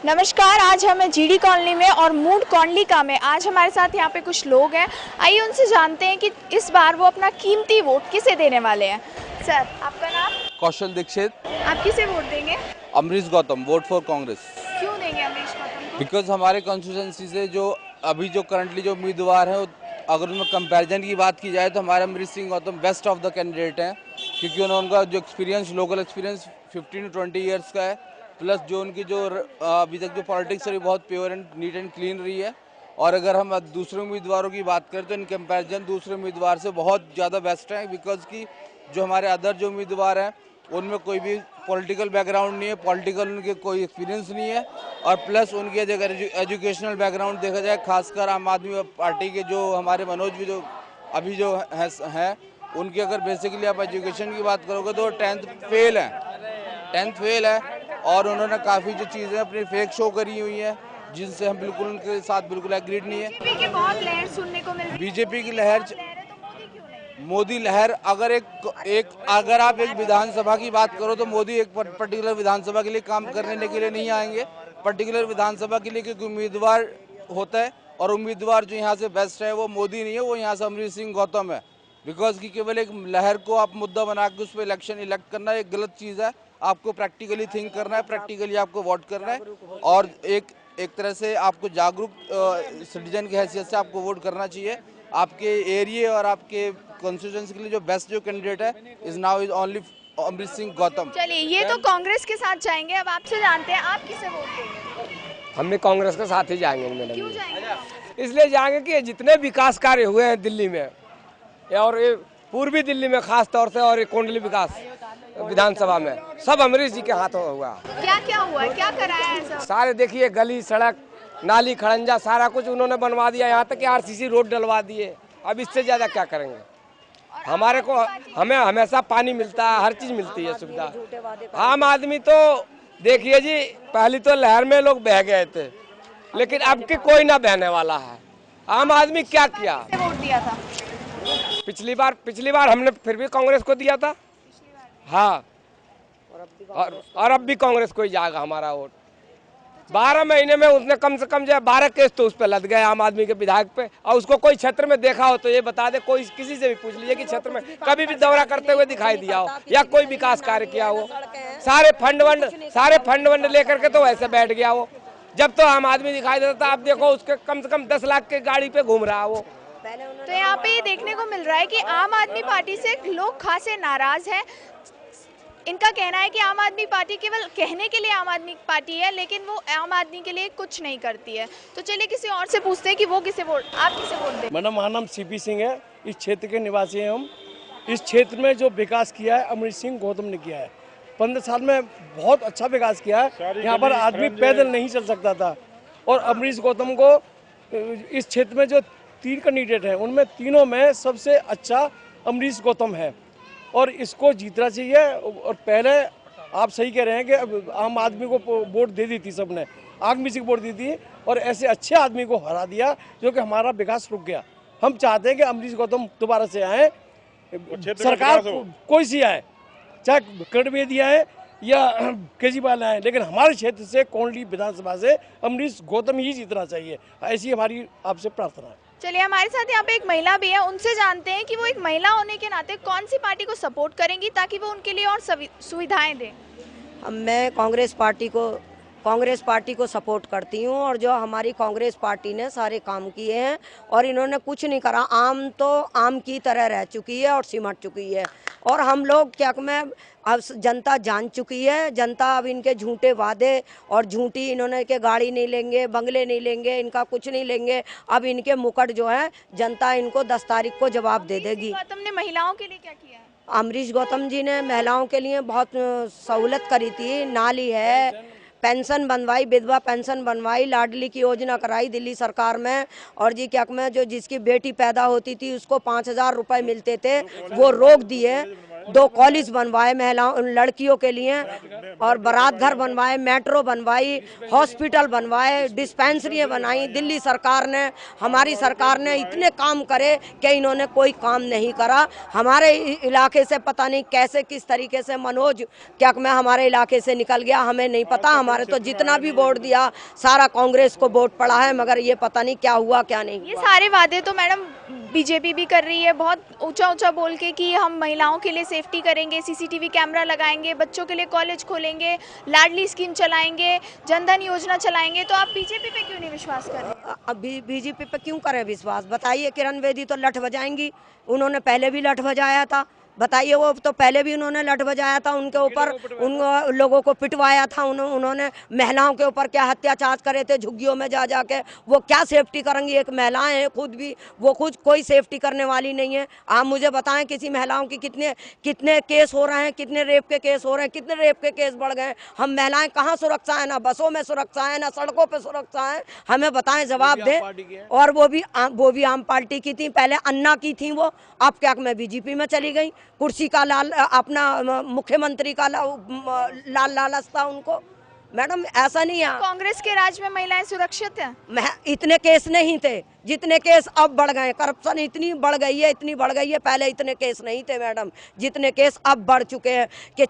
नमस्कार, आज हम जीडी कॉलोनी में और मूड कॉन्डलिका में। आज हमारे साथ यहाँ पे कुछ लोग हैं। आइए उनसे जानते हैं कि इस बार वो अपना कीमती वोट किसे देने वाले हैं। सर, आपका नाम? कौशल दीक्षित। आप किसे वोट देंगे? Amrish Gautam, vote for Congress. क्यों देंगे अमरीश गौतम को? बिकॉज हमारे कॉन्स्टिट्यूंसी से जो अभी जो करंटली जो उम्मीदवार हैं, अगर उनमें कंपैरिजन की बात की जाए तो हमारे Amrish Singh Gautam best of the candidate हैं, क्योंकि उनका जो experience, local experience 15 to 20 years का है, प्लस जो उनकी जो अभी तक जो पॉलिटिक्स है बहुत pure and neat and clean रही है। और अगर हम दूसरे उम्मीदवारों की बात करें तो इन कंपैरिजन दूसरे उम्मीदवार से बहुत ज़्यादा बेस्ट हैं, बिकॉज की जो हमारे अदर जो उम्मीदवार हैं उनमें कोई भी पॉलिटिकल बैकग्राउंड नहीं है, पॉलिटिकल उनके कोई एक्सपीरियंस नहीं है। और प्लस उनकी अगर एजुकेशनल बैकग्राउंड देखा जाए, खासकर आम आदमी पार्टी के जो हमारे मनोज भी जो अभी जो हैं उनकी अगर बेसिकली आप एजुकेशन की बात करोगे तो 10th फेल है। और उन्होंने काफ़ी जो चीज़ें अपनी फेक शो करी हुई हैं, जिनसे हम बिल्कुल उनके साथ बिल्कुल एग्रीड नहीं है। बीजेपी की बहुत लहर सुनने को मिल रही है। बीजेपी की लहर, तो मोदी क्यों नहीं? मोदी लहर, अगर आप एक विधानसभा की बात करो तो मोदी एक पर्टिकुलर विधानसभा के लिए काम करने के लिए नहीं आएंगे। पर्टिकुलर विधानसभा के लिए क्योंकि उम्मीदवार होता है, और उम्मीदवार जो यहाँ से बेस्ट है वो मोदी नहीं है, वो यहाँ से अमरीश सिंह गौतम है। बिकॉज की केवल एक लहर को आप मुद्दा बना के उस पर इलेक्शन इलेक्ट करना एक गलत चीज़ है। आपको प्रैक्टिकली थिंक करना है, प्रैक्टिकली आपको वोट करना है, और एक तरह से आपको जागरूक सिटीजन की हैसियत से आपको वोट करना चाहिए। आपके एरिया और आपके कॉन्स्टिट्यूएंसी के लिए जो बेस्ट जो कैंडिडेट है इज ओनली अमरीश सिंह गौतम। चलिए, ये तो कांग्रेस के साथ जाएंगे। अब आपसे जानते हैं आप किसे वोट देंगे? हम भी कांग्रेस के साथ ही जाएंगे मैडम। क्यों जाएंगे? इसलिए जाएंगे कि जितने विकास कार्य हुए हैं दिल्ली में और ये पूर्वी दिल्ली में खास तौर से, और ये कोंडली विकास विधानसभा में, सब अमरीश जी के हाथों हुआ। क्या क्या हुआ है, क्या कराया है ऐसा? सारे देखिए, गली सड़क नाली खड़ंजा सारा कुछ उन्होंने बनवा दिया, यहाँ तक कि आरसीसी रोड डलवा दिए। अब इससे ज़्यादा क्या करेंगे? हमारे को हमें हमेशा पानी मिलता है, हर चीज़ मिलती है सुविधा। आम आदमी तो देखिए जी, पहली तो लहर में लोग बह गए थे, लेकिन अब के कोई ना बहने वाला है। आम आदमी क्या किया? वोट दिया था पिछली बार हमने फिर भी कांग्रेस को दिया था। हाँ, और अब भी कांग्रेस को ही जाएगा हमारा वोट। 12 महीने में उसने कम से कम जो 12 केस तो उस पर लद गए आम आदमी के विधायक पे। और उसको कोई क्षेत्र में देखा हो तो ये बता दे, कोई किसी से भी पूछ लीजिए कि क्षेत्र में कभी भी दौरा करते हुए दिखाई दिया हो या कोई विकास कार्य किया हो। सारे फंड वंड लेकर के तो वैसे बैठ गया वो। जब तो आम आदमी दिखाई देता था, अब देखो उसके कम से कम 10 लाख के गाड़ी पे घूम रहा वो। तो यहाँ पे ये देखने को मिल रहा है कि आम आदमी पार्टी से लोग खासे नाराज हैं। इनका कहना है कि आम आदमी पार्टी केवल कहने के लिए आम आदमी पार्टी है, लेकिन वो आम आदमी के लिए कुछ नहीं करती है। तो चलिए किसी और से पूछते हैं कि वो आप किसे वोट दें? मैडम, हमारा नाम सीपी सिंह है। इस क्षेत्र के निवासी हैं हम। इस क्षेत्र में जो विकास किया है अमरीश सिंह गौतम ने किया है। 15 साल में बहुत अच्छा विकास किया है। यहाँ पर आदमी पैदल नहीं चल सकता था, और अमरीश गौतम को इस क्षेत्र में जो 3 कैंडिडेट हैं उनमें तीनों में सबसे अच्छा अमरीश गौतम है, और इसको जीतना चाहिए। और पहले आप सही कह रहे हैं कि आम आदमी को वोट दे दी थी, सबने आग मिसी को वोट दी थी, और ऐसे अच्छे आदमी को हरा दिया जो कि हमारा विकास रुक गया। हम चाहते हैं कि अमरीश गौतम दोबारा से आए, सरकार कोई सी आए, चाहे किरण बेदी आए या केजरीवाल आए, लेकिन हमारे क्षेत्र से कोंडली विधानसभा से अमरीश गौतम ही जीतना चाहिए। ऐसी हमारी आपसे प्रार्थना है। चलिए, हमारे साथ यहाँ पे एक महिला भी है। उनसे जानते हैं कि वो एक महिला होने के नाते कौन सी पार्टी को सपोर्ट करेंगी ताकि वो उनके लिए और सुविधाएं दें। मैं कांग्रेस पार्टी को सपोर्ट करती हूं, और जो हमारी कांग्रेस पार्टी ने सारे काम किए हैं और इन्होंने कुछ नहीं करा। आम तो आम की तरह रह चुकी है और सिमट चुकी है, और हम लोग क्या में अब जनता जान चुकी है। जनता अब इनके झूठे वादे और झूठी इन्होंने के गाड़ी नहीं लेंगे, बंगले नहीं लेंगे, इनका कुछ नहीं लेंगे। अब इनके मुकट जो है जनता इनको 10 तारीख को जवाब दे देगी। गौतम ने महिलाओं के लिए क्या किया है? अमरीश गौतम जी ने महिलाओं के लिए बहुत सहूलत करी थी। नाली है, पेंशन बनवाई, विधवा पेंशन बनवाई, लाडली की योजना कराई दिल्ली सरकार में। और जी क्या में जो जिसकी बेटी पैदा होती थी उसको 5000 रुपये मिलते थे, वो रोक दिए। 2 कॉलेज बनवाए महिलाओं लड़कियों के लिए, और बारात घर बनवाए, मेट्रो बनवाई, हॉस्पिटल बनवाए, डिस्पेंसरियाँ बनाई। दिल्ली सरकार ने, हमारी सरकार ने इतने काम करे कि इन्होंने कोई काम नहीं करा। हमारे इलाके से पता नहीं कैसे किस तरीके से मनोज क्या मैं हमारे इलाके से निकल गया, हमें नहीं पता। हमारे तो जितना भी वोट दिया सारा कांग्रेस को वोट पड़ा है, मगर ये पता नहीं क्या हुआ क्या नहीं। ये सारे वादे तो मैडम बीजेपी भी कर रही है, बहुत ऊंचा ऊंचा बोल के कि हम महिलाओं के लिए सेफ्टी करेंगे, सीसीटीवी कैमरा लगाएंगे, बच्चों के लिए कॉलेज खोलेंगे, लाडली स्कीम चलाएंगे, जनधन योजना चलाएंगे। तो आप बीजेपी पे क्यों नहीं विश्वास कर रहे? अभी बीजेपी पे क्यों करें विश्वास? बताइए, किरण बेदी तो लठ बजाएंगी, उन्होंने पहले भी लठ बजाया था। बताइए, वो तो पहले भी उन्होंने लठ बजाया था, उनके ऊपर उन लोगों को पिटवाया था, उन्होंने महिलाओं के ऊपर क्या अत्याचार करे थे झुग्गियों में जा जाके। वो क्या सेफ्टी करेंगी? एक महिलाएं हैं खुद भी, वो खुद कोई सेफ्टी करने वाली नहीं है। आप मुझे बताएं किसी महिलाओं की कितने केस हो रहे हैं, कितने रेप के केस हो रहे हैं, कितने रेप के केस बढ़ गए। हम महिलाएं कहाँ सुरक्षा है? ना बसों में सुरक्षा है, ना सड़कों पर सुरक्षा है। हमें बताएं, जवाब दें। और वो भी आम पार्टी की थी, पहले अन्ना की थी वो, अब क्या मैं बीजेपी में चली गई। कुर्सी का लाल, अपना मुख्यमंत्री का लाल लालच था उनको। मैडम ऐसा नहीं है। कांग्रेस के राज में महिलाएं सुरक्षित हैं? इतने केस नहीं थे जितने केस अब बढ़ गए। करप्शन इतनी बढ़ गई है, पहले इतने केस नहीं थे मैडम, जितने केस अब बढ़ चुके हैं कि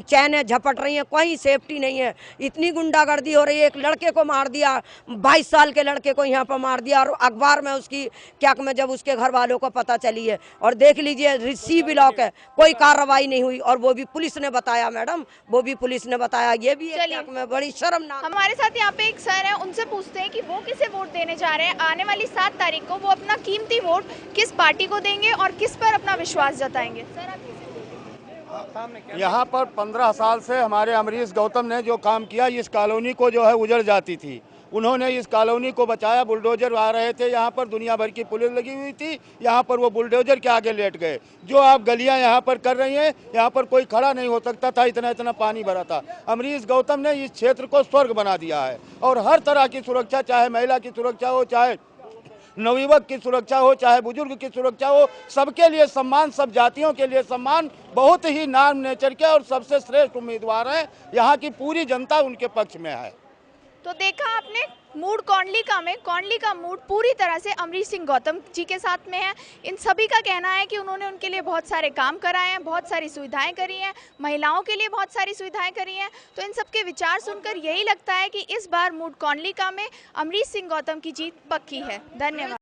चैनें झपट रही हैं, कोई सेफ्टी नहीं है। इतनी गुंडागर्दी हो रही है, एक लड़के को मार दिया, 22 साल के लड़के को यहाँ पर मार दिया, और अखबार में उसकी क्या में जब उसके घर वालों को पता चली है। और देख लीजिए, सी ब्लॉक है, कोई कार्रवाई नहीं हुई, और वो भी पुलिस ने बताया मैडम, वो भी पुलिस ने बताया। ये भी में बड़ी शर्मनाक। हमारे साथ यहाँ पे एक सर हैं, उनसे पूछते हैं कि वो किसे वोट देने जा रहे हैं। आने वाली 7 तारीख को वो अपना कीमती वोट किस पार्टी को देंगे और किस पर अपना विश्वास जताएंगे? सर आप यहाँ पर 15 साल से हमारे अमरीश गौतम ने जो काम किया, इस कॉलोनी को जो है उजड़ जाती थी, उन्होंने इस कॉलोनी को बचाया। बुलडोजर आ रहे थे यहाँ पर, दुनिया भर की पुलिस लगी हुई थी यहाँ पर, वो बुलडोजर के आगे लेट गए। जो आप गलियाँ यहाँ पर कर रही हैं, यहाँ पर कोई खड़ा नहीं हो सकता था, इतना पानी भरा था। अमरीश गौतम ने इस क्षेत्र को स्वर्ग बना दिया है, और हर तरह की सुरक्षा, चाहे महिला की सुरक्षा हो, चाहे नवयुवक की सुरक्षा हो, चाहे बुजुर्ग की सुरक्षा हो, सबके लिए सम्मान, सब जातियों के लिए सम्मान। बहुत ही नाम नेचर के और सबसे श्रेष्ठ उम्मीदवार हैं, यहाँ की पूरी जनता उनके पक्ष में है। तो देखा आपने, मूड कौंडली का मूड पूरी तरह से अमरीश सिंह गौतम जी के साथ में है। इन सभी का कहना है कि उन्होंने उनके लिए बहुत सारे काम कराए हैं, बहुत सारी सुविधाएं करी हैं, महिलाओं के लिए बहुत सारी सुविधाएं करी हैं। तो इन सबके विचार सुनकर यही लगता है कि इस बार मूड कौंडली में अमरीश सिंह गौतम की जीत पक्की है। धन्यवाद।